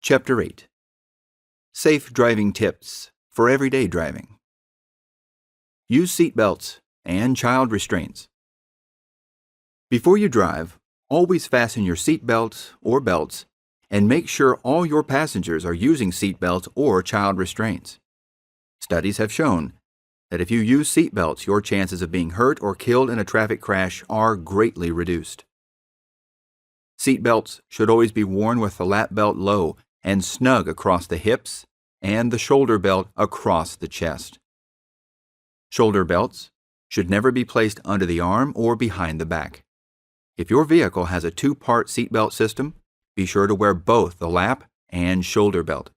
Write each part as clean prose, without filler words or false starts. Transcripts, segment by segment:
Chapter 8. Safe Driving Tips for Everyday Driving. Use seatbelts and child restraints. Before you drive, always fasten your seatbelt or belts and make sure all your passengers are using seatbelts or child restraints. Studies have shown that if you use seatbelts, your chances of being hurt or killed in a traffic crash are greatly reduced. Seatbelts should always be worn with the lap belt low and snug across the hips and the shoulder belt across the chest. Shoulder belts should never be placed under the arm or behind the back. If your vehicle has a two-part seatbelt system, be sure to wear both the lap and shoulder belt.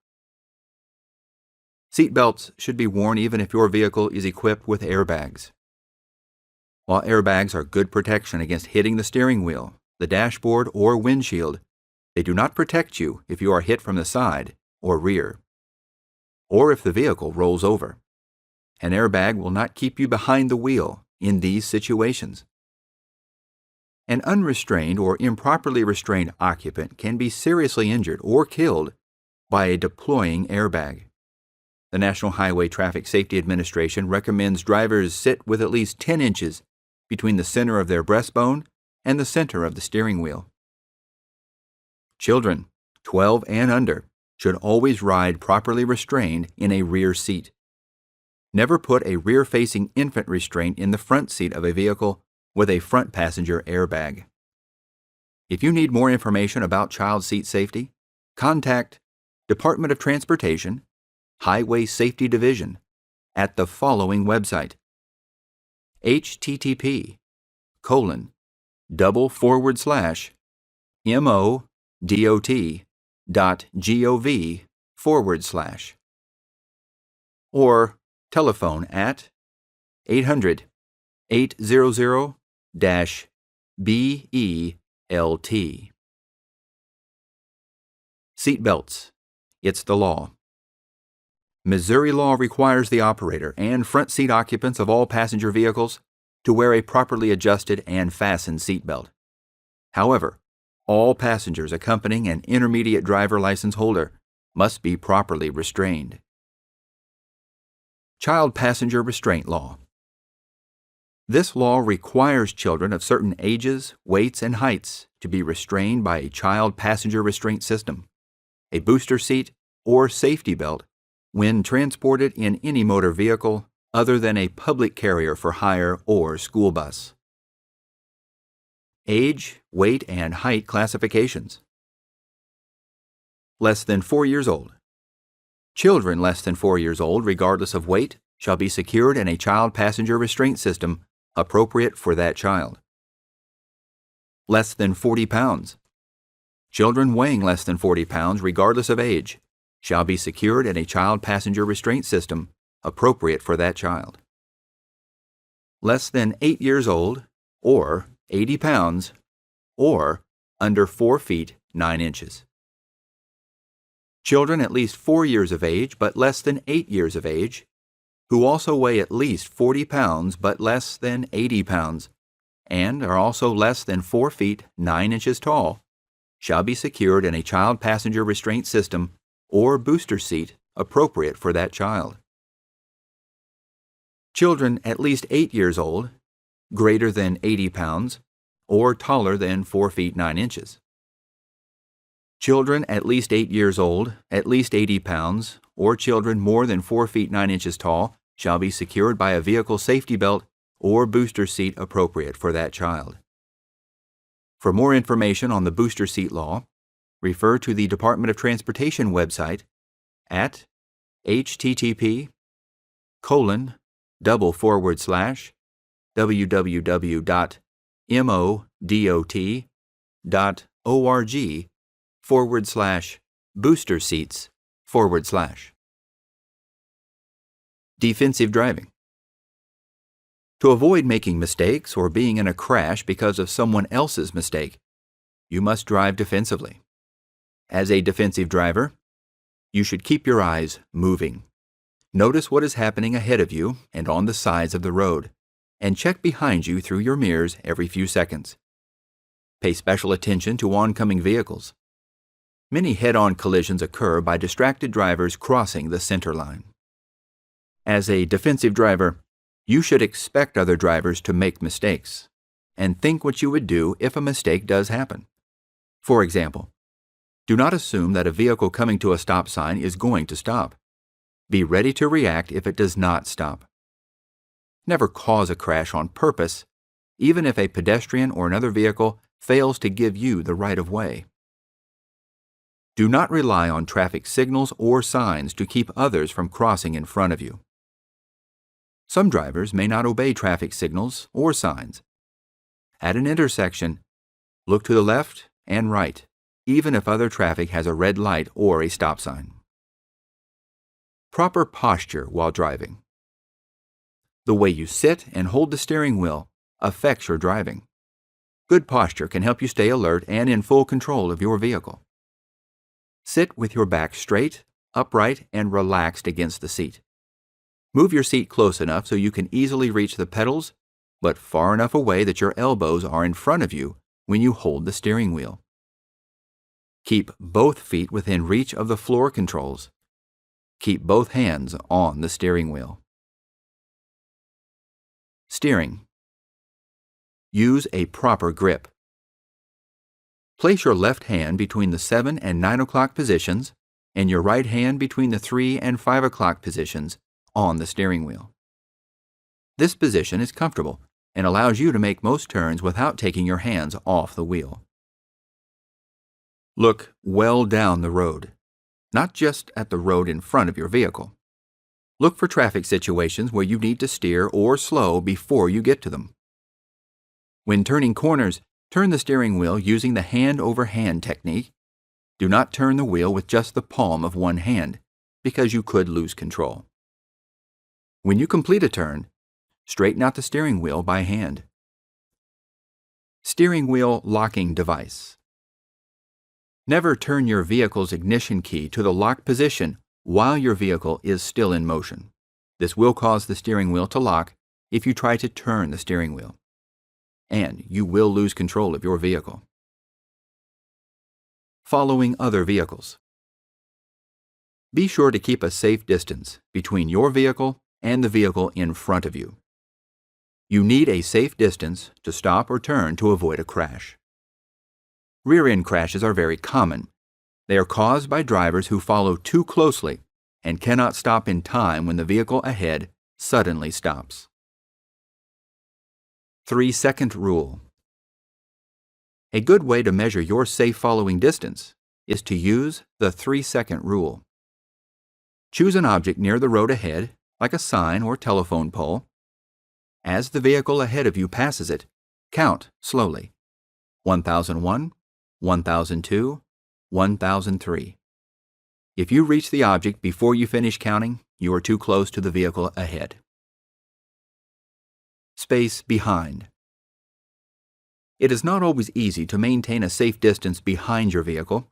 Seatbelts should be worn even if your vehicle is equipped with airbags. While airbags are good protection against hitting the steering wheel, the dashboard, or windshield, they do not protect you if you are hit from the side or rear, or if the vehicle rolls over. An airbag will not keep you behind the wheel in these situations. An unrestrained or improperly restrained occupant can be seriously injured or killed by a deploying airbag. The National Highway Traffic Safety Administration recommends drivers sit with at least 10 inches between the center of their breastbone and the center of the steering wheel. Children, 12 and under, should always ride properly restrained in a rear seat. Never put a rear-facing infant restraint in the front seat of a vehicle with a front passenger airbag. If you need more information about child seat safety, contact Department of Transportation, Highway Safety Division at the following website: http://modot.gov/, or telephone at 800-800-BELT. Seatbelts. It's the law. Missouri law requires the operator and front seat occupants of all passenger vehicles to wear a properly adjusted and fastened seatbelt. However, all passengers accompanying an intermediate driver license holder must be properly restrained. Child Passenger Restraint Law. This law requires children of certain ages, weights, and heights to be restrained by a child passenger restraint system, a booster seat, or safety belt when transported in any motor vehicle other than a public carrier for hire or school bus. Age, weight, and height classifications. Less than 4 years old. Children less than 4 years old, regardless of weight, shall be secured in a child passenger restraint system appropriate for that child. Less than 40 pounds. Children weighing less than 40 pounds, regardless of age, shall be secured in a child passenger restraint system appropriate for that child. Less than 8 years old, or 80 pounds, or under 4 feet 9 inches. Children at least 4 years of age but less than 8 years of age, who also weigh at least 40 pounds but less than 80 pounds, and are also less than 4 feet 9 inches tall, shall be secured in a child passenger restraint system or booster seat appropriate for that child. Children at least 8 years old, greater than 80 pounds, or taller than 4 feet 9 inches. Children at least 8 years old, at least 80 pounds, or children more than 4 feet 9 inches tall shall be secured by a vehicle safety belt or booster seat appropriate for that child. For more information on the booster seat law, refer to the Department of Transportation website at http://www.modot.org/booster-seats/. Defensive driving. To avoid making mistakes or being in a crash because of someone else's mistake, you must drive defensively. As a defensive driver, you should keep your eyes moving. Notice what is happening ahead of you and on the sides of the road, and check behind you through your mirrors every few seconds. Pay special attention to oncoming vehicles. Many head-on collisions occur by distracted drivers crossing the center line. As a defensive driver, you should expect other drivers to make mistakes and think what you would do if a mistake does happen. For example, do not assume that a vehicle coming to a stop sign is going to stop. Be ready to react if it does not stop. Never cause a crash on purpose, even if a pedestrian or another vehicle fails to give you the right of way. Do not rely on traffic signals or signs to keep others from crossing in front of you. Some drivers may not obey traffic signals or signs. At an intersection, look to the left and right, even if other traffic has a red light or a stop sign. Proper posture while driving. The way you sit and hold the steering wheel affects your driving. Good posture can help you stay alert and in full control of your vehicle. Sit with your back straight, upright, and relaxed against the seat. Move your seat close enough so you can easily reach the pedals, but far enough away that your elbows are in front of you when you hold the steering wheel. Keep both feet within reach of the floor controls. Keep both hands on the steering wheel. Steering. Use a proper grip. Place your left hand between the 7 and 9 o'clock positions and your right hand between the 3 and 5 o'clock positions on the steering wheel. This position is comfortable and allows you to make most turns without taking your hands off the wheel. Look well down the road, not just at the road in front of your vehicle. Look for traffic situations where you need to steer or slow before you get to them. When turning corners, turn the steering wheel using the hand-over-hand technique. Do not turn the wheel with just the palm of one hand, because you could lose control. When you complete a turn, straighten out the steering wheel by hand. Steering wheel locking device. Never turn your vehicle's ignition key to the lock position while your vehicle is still in motion. This will cause the steering wheel to lock if you try to turn the steering wheel, and you will lose control of your vehicle. Following other vehicles. Be sure to keep a safe distance between your vehicle and the vehicle in front of you. You need a safe distance to stop or turn to avoid a crash. Rear-end crashes are very common. They are caused by drivers who follow too closely and cannot stop in time when the vehicle ahead suddenly stops. 3-second rule. A good way to measure your safe following distance is to use the 3-second rule. Choose an object near the road ahead, like a sign or telephone pole. As the vehicle ahead of you passes it, count slowly. 1001, 1002, 1003. If you reach the object before you finish counting, you are too close to the vehicle ahead. Space behind. It is not always easy to maintain a safe distance behind your vehicle.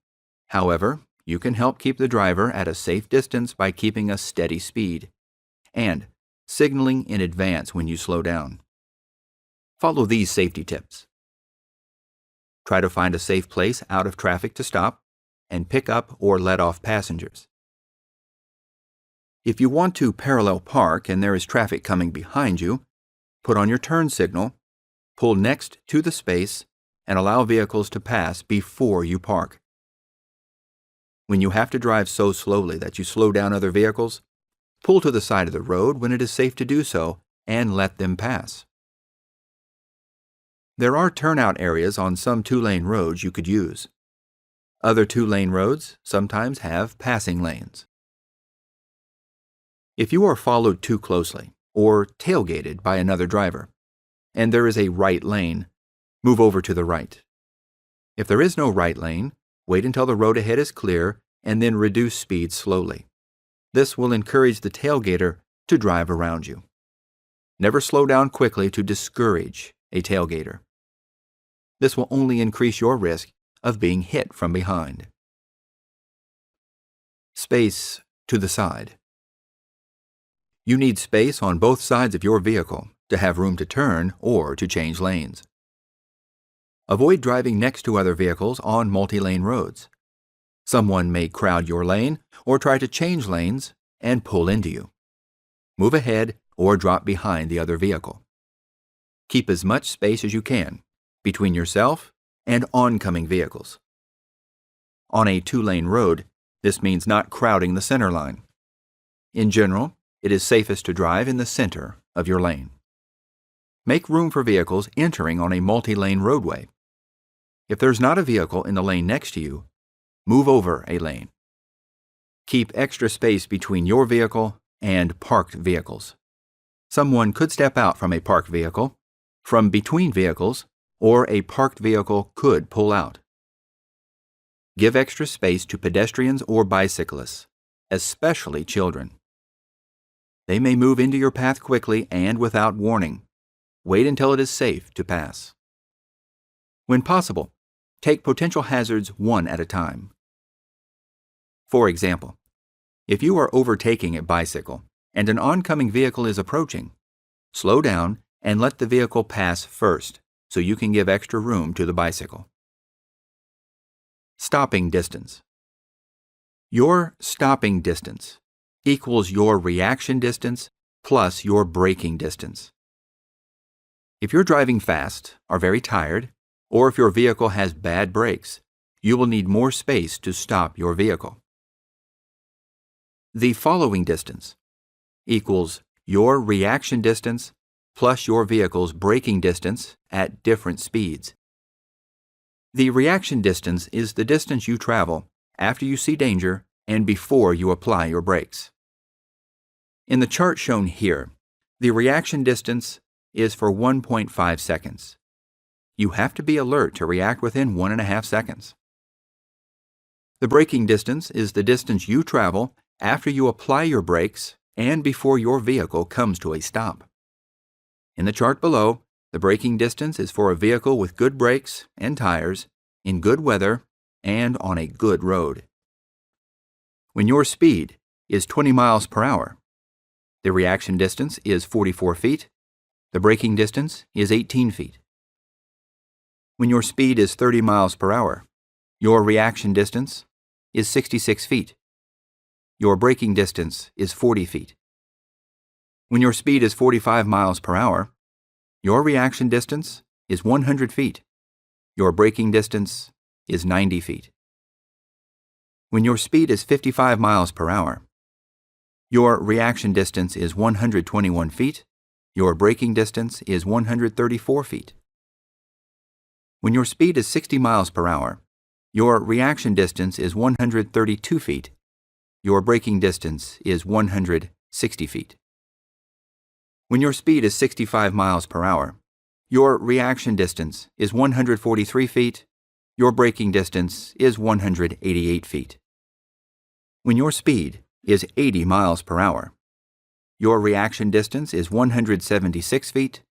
However, you can help keep the driver at a safe distance by keeping a steady speed and signaling in advance when you slow down. Follow these safety tips. Try to find a safe place out of traffic to stop and pick up or let off passengers. If you want to parallel park and there is traffic coming behind you, put on your turn signal, pull next to the space, and allow vehicles to pass before you park. When you have to drive so slowly that you slow down other vehicles, pull to the side of the road when it is safe to do so and let them pass. There are turnout areas on some 2-lane roads you could use. Other 2-lane roads sometimes have passing lanes. If you are followed too closely or tailgated by another driver, and there is a right lane, move over to the right. If there is no right lane, wait until the road ahead is clear and then reduce speed slowly. This will encourage the tailgater to drive around you. Never slow down quickly to discourage a tailgater. This will only increase your risk of being hit from behind. Space to the side. You need space on both sides of your vehicle to have room to turn or to change lanes. Avoid driving next to other vehicles on multi-lane roads. Someone may crowd your lane or try to change lanes and pull into you. Move ahead or drop behind the other vehicle. Keep as much space as you can between yourself and oncoming vehicles. On a two-lane road, this means not crowding the center line. In general, it is safest to drive in the center of your lane. Make room for vehicles entering on a multi-lane roadway. If there's not a vehicle in the lane next to you, move over a lane. Keep extra space between your vehicle and parked vehicles. Someone could step out from a parked vehicle, from between vehicles, or a parked vehicle could pull out. Give extra space to pedestrians or bicyclists, especially children. They may move into your path quickly and without warning. Wait until it is safe to pass. When possible, take potential hazards one at a time. For example, if you are overtaking a bicycle and an oncoming vehicle is approaching, slow down and let the vehicle pass first so you can give extra room to the bicycle. Stopping distance. Your stopping distance equals your reaction distance plus your braking distance. If you're driving fast, are very tired, or if your vehicle has bad brakes, you will need more space to stop your vehicle. The following distance equals your reaction distance plus your vehicle's braking distance at different speeds. The reaction distance is the distance you travel after you see danger and before you apply your brakes. In the chart shown here, the reaction distance is for 1.5 seconds. You have to be alert to react within 1.5 seconds. The braking distance is the distance you travel after you apply your brakes and before your vehicle comes to a stop. In the chart below, the braking distance is for a vehicle with good brakes and tires, in good weather, and on a good road. When your speed is 20 miles per hour, the reaction distance is 44 feet, the braking distance is 18 feet. When your speed is 30 miles per hour, your reaction distance is 66 feet. Your braking distance is 40 feet. When your speed is 45 miles per hour, your reaction distance is 100 feet. Your braking distance is 90 feet. When your speed is 55 miles per hour, your reaction distance is 121 feet. Your braking distance is 134 feet. When your speed is 60 miles per hour, your reaction distance is 132 feet. Your braking distance is 160 feet. When your speed is 65 miles per hour, your reaction distance is 143 feet. Your braking distance is 188 feet. When your speed is 80 miles per hour, your reaction distance is 176 feet.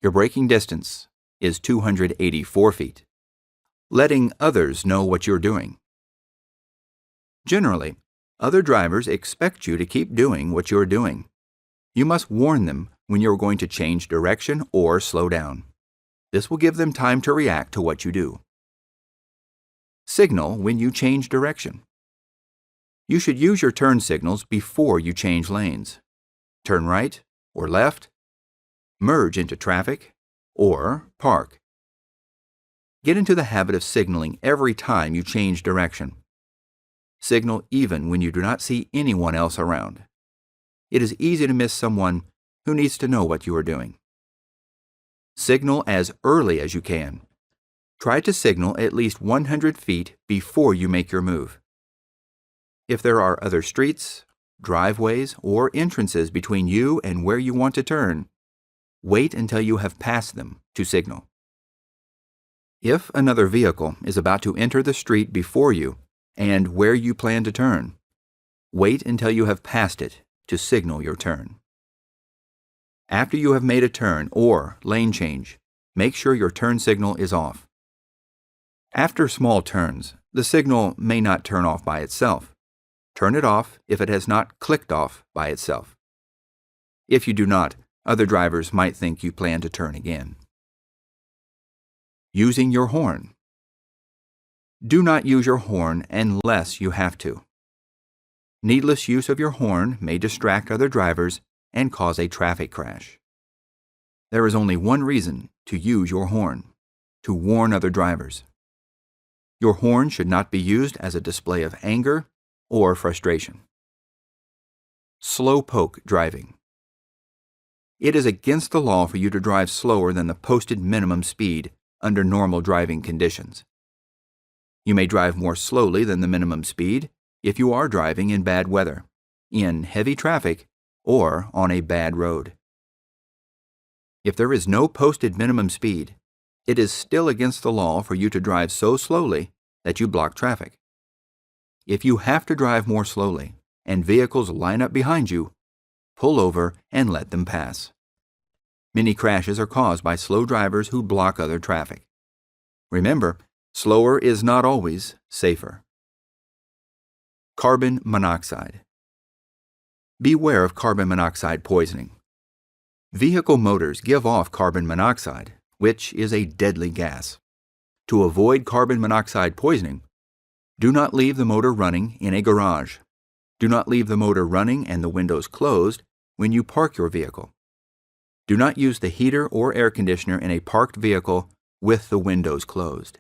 Your braking distance is 284 feet. Letting others know what you're doing. Generally, other drivers expect you to keep doing what you're doing. You must warn them when you're going to change direction or slow down. This will give them time to react to what you do. Signal when you change direction. You should use your turn signals before you change lanes. Turn right or left, merge into traffic, or park. Get into the habit of signaling every time you change direction. Signal even when you do not see anyone else around. It is easy to miss someone who needs to know what you are doing. Signal as early as you can. Try to signal at least 100 feet before you make your move. If there are other streets, driveways, or entrances between you and where you want to turn, wait until you have passed them to signal. If another vehicle is about to enter the street before you and where you plan to turn, wait until you have passed it to signal your turn. After you have made a turn or lane change, make sure your turn signal is off. After small turns, the signal may not turn off by itself. Turn it off if it has not clicked off by itself. If you do not, other drivers might think you plan to turn again. Using your horn. Do not use your horn unless you have to. Needless use of your horn may distract other drivers and cause a traffic crash. There is only one reason to use your horn: to warn other drivers. Your horn should not be used as a display of anger or frustration. Slowpoke driving. It is against the law for you to drive slower than the posted minimum speed under normal driving conditions. You may drive more slowly than the minimum speed if you are driving in bad weather, in heavy traffic, or on a bad road. If there is no posted minimum speed, it is still against the law for you to drive so slowly that you block traffic. If you have to drive more slowly and vehicles line up behind you, pull over and let them pass. Many crashes are caused by slow drivers who block other traffic. Remember, slower is not always safer. Carbon monoxide. Beware of carbon monoxide poisoning. Vehicle motors give off carbon monoxide, which is a deadly gas. To avoid carbon monoxide poisoning, do not leave the motor running in a garage. Do not leave the motor running and the windows closed when you park your vehicle. Do not use the heater or air conditioner in a parked vehicle with the windows closed.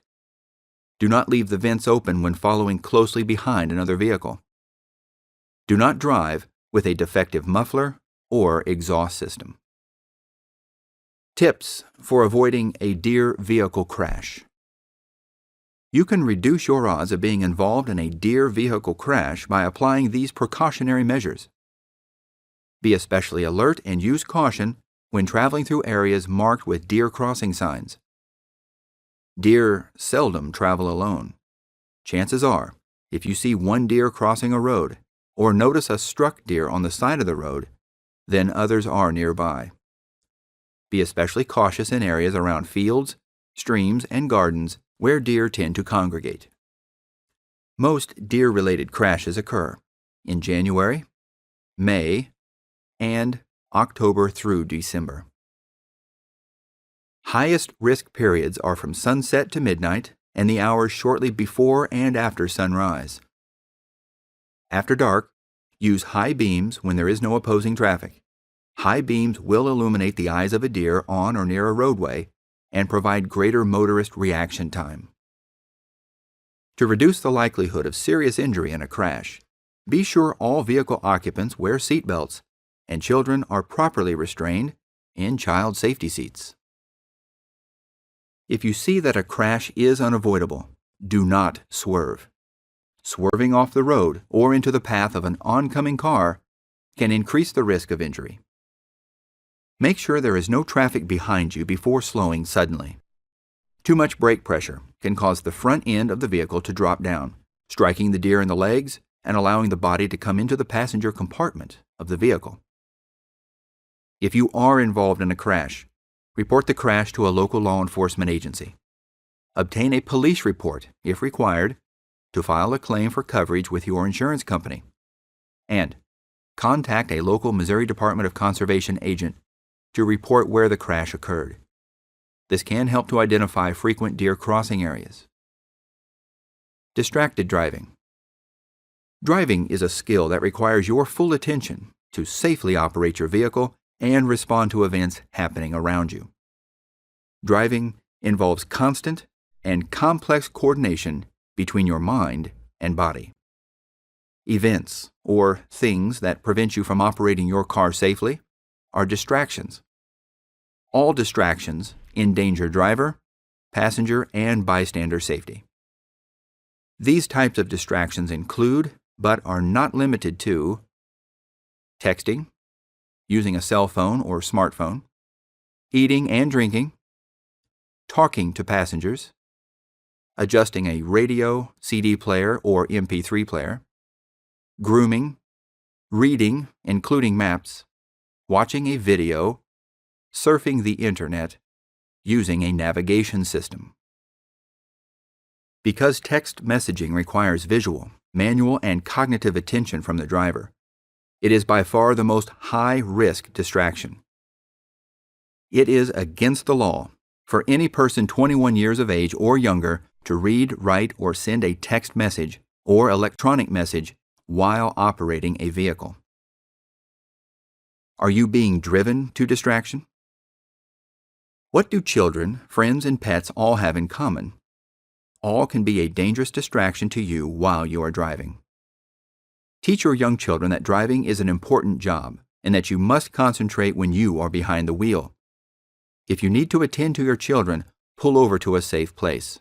Do not leave the vents open when following closely behind another vehicle. Do not drive with a defective muffler or exhaust system. Tips for avoiding a deer vehicle crash. You can reduce your odds of being involved in a deer vehicle crash by applying these precautionary measures. Be especially alert and use caution when traveling through areas marked with deer crossing signs. Deer seldom travel alone. Chances are, if you see one deer crossing a road or notice a struck deer on the side of the road, then others are nearby. Be especially cautious in areas around fields, streams, and gardens where deer tend to congregate. Most deer-related crashes occur in January, May, and October through December. Highest risk periods are from sunset to midnight and the hours shortly before and after sunrise. After dark, use high beams when there is no opposing traffic. High beams will illuminate the eyes of a deer on or near a roadway and provide greater motorist reaction time. To reduce the likelihood of serious injury in a crash, be sure all vehicle occupants wear seatbelts and children are properly restrained in child safety seats. If you see that a crash is unavoidable, do not swerve. Swerving off the road or into the path of an oncoming car can increase the risk of injury. Make sure there is no traffic behind you before slowing suddenly. Too much brake pressure can cause the front end of the vehicle to drop down, striking the deer in the legs and allowing the body to come into the passenger compartment of the vehicle. If you are involved in a crash, report the crash to a local law enforcement agency. Obtain a police report, if required, to file a claim for coverage with your insurance company. And contact a local Missouri Department of Conservation agent to report where the crash occurred. This can help to identify frequent deer crossing areas. Distracted driving. Driving is a skill that requires your full attention to safely operate your vehicle and respond to events happening around you. Driving involves constant and complex coordination between your mind and body. Events, or things that prevent you from operating your car safely, are distractions. All distractions endanger driver, passenger, and bystander safety. These types of distractions include, but are not limited to, texting, using a cell phone or smartphone, eating and drinking, talking to passengers, adjusting a radio, CD player, or MP3 player, grooming, reading, including maps, watching a video, surfing the internet, using a navigation system. Because text messaging requires visual, manual, and cognitive attention from the driver, it is by far the most high-risk distraction. It is against the law for any person 21 years of age or younger to read, write, or send a text message or electronic message while operating a vehicle. Are you being driven to distraction? What do children, friends, and pets all have in common? All can be a dangerous distraction to you while you are driving. Teach your young children that driving is an important job and that you must concentrate when you are behind the wheel. If you need to attend to your children, pull over to a safe place.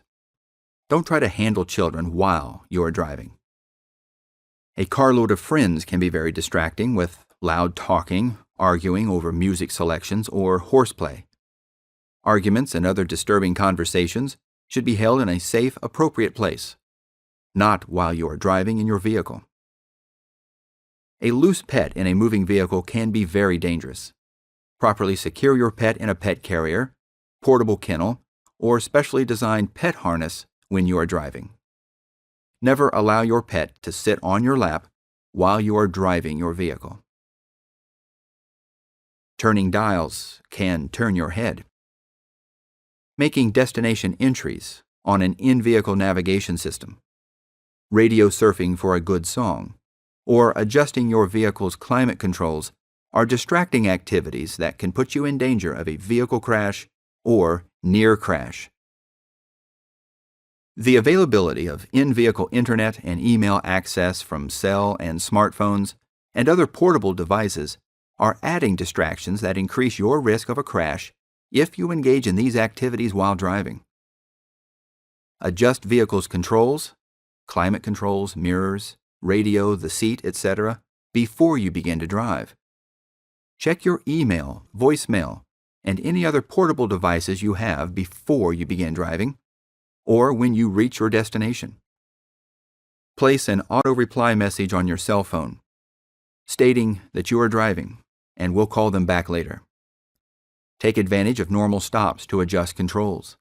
Don't try to handle children while you are driving. A carload of friends can be very distracting with loud talking, arguing over music selections, or horseplay. Arguments and other disturbing conversations should be held in a safe, appropriate place, not while you are driving in your vehicle. A loose pet in a moving vehicle can be very dangerous. Properly secure your pet in a pet carrier, portable kennel, or specially designed pet harness when you are driving. Never allow your pet to sit on your lap while you are driving your vehicle. Turning dials can turn your head. Making destination entries on an in-vehicle navigation system, radio surfing for a good song, or adjusting your vehicle's climate controls are distracting activities that can put you in danger of a vehicle crash or near crash. The availability of in-vehicle internet and email access from cell and smartphones and other portable devices are adding distractions that increase your risk of a crash if you engage in these activities while driving. Adjust vehicle's controls, climate controls, mirrors, radio, the seat, etc., before you begin to drive. Check your email, voicemail, and any other portable devices you have before you begin driving or when you reach your destination. Place an auto-reply message on your cell phone stating that you are driving and we'll call them back later. Take advantage of normal stops to adjust controls.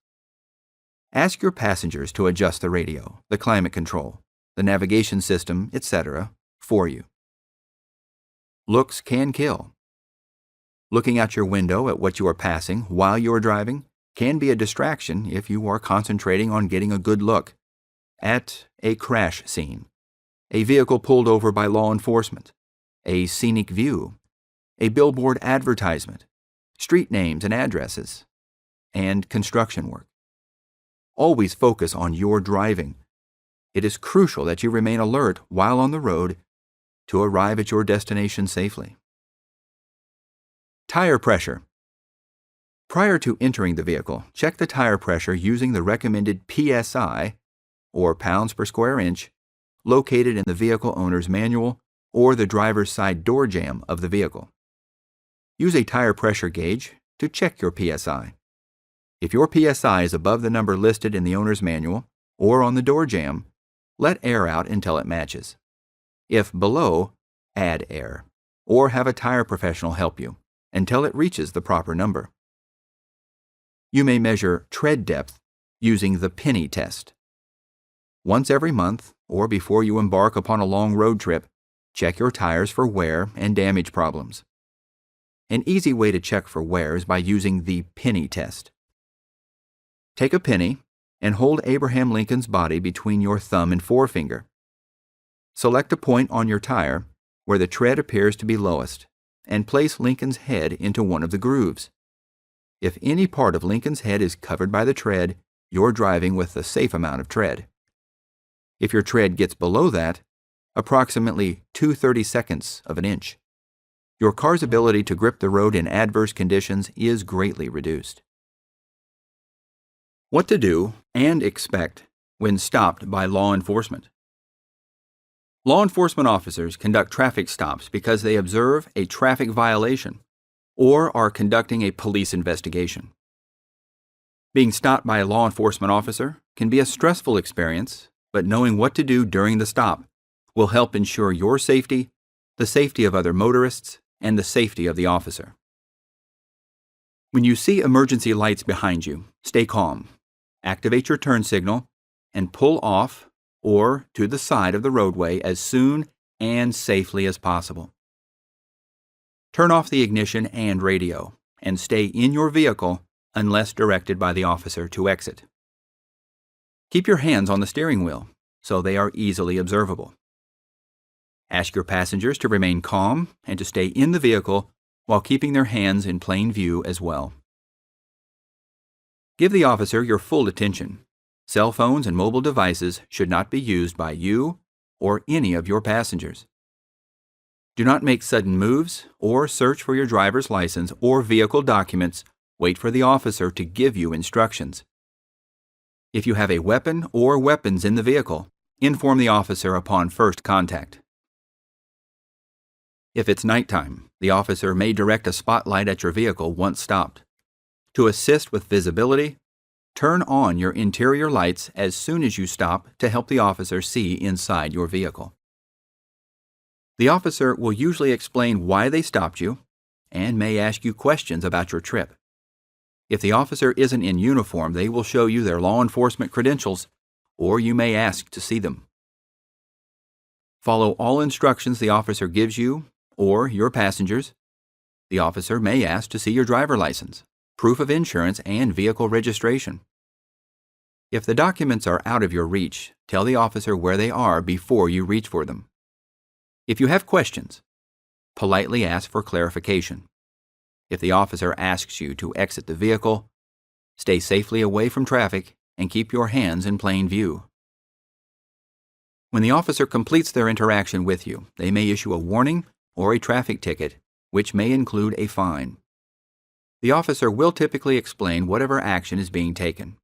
Ask your passengers to adjust the radio, the climate control, the navigation system, etc., for you. Looks can kill. Looking out your window at what you are passing while you are driving can be a distraction if you are concentrating on getting a good look at a crash scene, a vehicle pulled over by law enforcement, a scenic view, a billboard advertisement, street names and addresses, and construction work. Always focus on your driving. It is crucial that you remain alert while on the road to arrive at your destination safely. Tire pressure. Prior to entering the vehicle, check the tire pressure using the recommended PSI, or pounds per square inch, located in the vehicle owner's manual or the driver's side door jamb of the vehicle. Use a tire pressure gauge to check your PSI. If your PSI is above the number listed in the owner's manual or on the door jamb, let air out until it matches. If below, add air, or have a tire professional help you until it reaches the proper number. You may measure tread depth using the penny test. Once every month, or before you embark upon a long road trip, check your tires for wear and damage problems. An easy way to check for wear is by using the penny test. Take a penny and hold Abraham Lincoln's body between your thumb and forefinger. Select a point on your tire where the tread appears to be lowest and place Lincoln's head into one of the grooves. If any part of Lincoln's head is covered by the tread, you're driving with a safe amount of tread. If your tread gets below that, approximately 2/32 of an inch, your car's ability to grip the road in adverse conditions is greatly reduced. What to do and expect when stopped by law enforcement. Law enforcement officers conduct traffic stops because they observe a traffic violation or are conducting a police investigation. Being stopped by a law enforcement officer can be a stressful experience, but knowing what to do during the stop will help ensure your safety, the safety of other motorists, and the safety of the officer. When you see emergency lights behind you, stay calm, activate your turn signal, and pull off or to the side of the roadway as soon and safely as possible. Turn off the ignition and radio, and stay in your vehicle unless directed by the officer to exit. Keep your hands on the steering wheel so they are easily observable. Ask your passengers to remain calm and to stay in the vehicle while keeping their hands in plain view as well. Give the officer your full attention. Cell phones and mobile devices should not be used by you or any of your passengers. Do not make sudden moves or search for your driver's license or vehicle documents. Wait for the officer to give you instructions. If you have a weapon or weapons in the vehicle, inform the officer upon first contact. If it's nighttime, the officer may direct a spotlight at your vehicle once stopped. To assist with visibility, turn on your interior lights as soon as you stop to help the officer see inside your vehicle. The officer will usually explain why they stopped you and may ask you questions about your trip. If the officer isn't in uniform, they will show you their law enforcement credentials, or you may ask to see them. Follow all instructions the officer gives you or your passengers. The officer may ask to see your driver license, proof of insurance, and vehicle registration. If the documents are out of your reach, tell the officer where they are before you reach for them. If you have questions, politely ask for clarification. If the officer asks you to exit the vehicle, stay safely away from traffic and keep your hands in plain view. When the officer completes their interaction with you, they may issue a warning or a traffic ticket, which may include a fine. The officer will typically explain whatever action is being taken.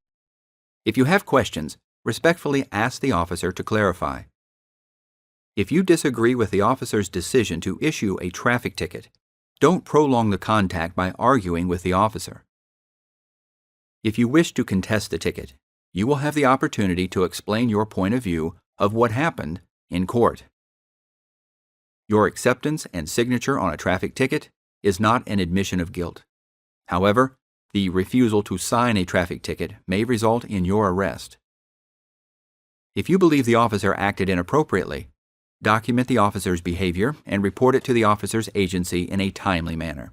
If you have questions, respectfully ask the officer to clarify. If you disagree with the officer's decision to issue a traffic ticket, don't prolong the contact by arguing with the officer. If you wish to contest the ticket, you will have the opportunity to explain your point of view of what happened in court. Your acceptance and signature on a traffic ticket is not an admission of guilt. However, the refusal to sign a traffic ticket may result in your arrest. If you believe the officer acted inappropriately, document the officer's behavior and report it to the officer's agency in a timely manner.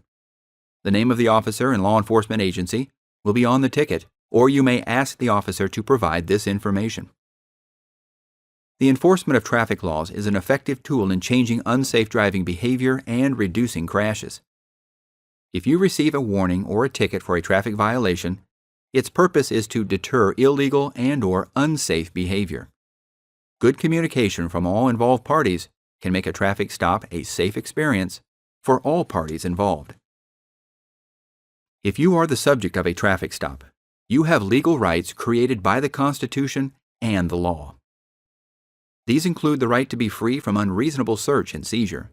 The name of the officer and law enforcement agency will be on the ticket, or you may ask the officer to provide this information. The enforcement of traffic laws is an effective tool in changing unsafe driving behavior and reducing crashes. If you receive a warning or a ticket for a traffic violation, its purpose is to deter illegal and/or unsafe behavior. Good communication from all involved parties can make a traffic stop a safe experience for all parties involved. If you are the subject of a traffic stop, you have legal rights created by the Constitution and the law. These include the right to be free from unreasonable search and seizure,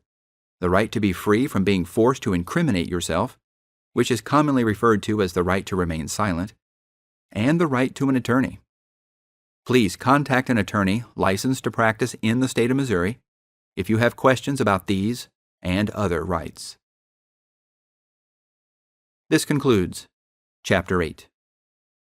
the right to be free from being forced to incriminate yourself, which is commonly referred to as the right to remain silent, and the right to an attorney. Please contact an attorney licensed to practice in the state of Missouri if you have questions about these and other rights. This concludes Chapter 8.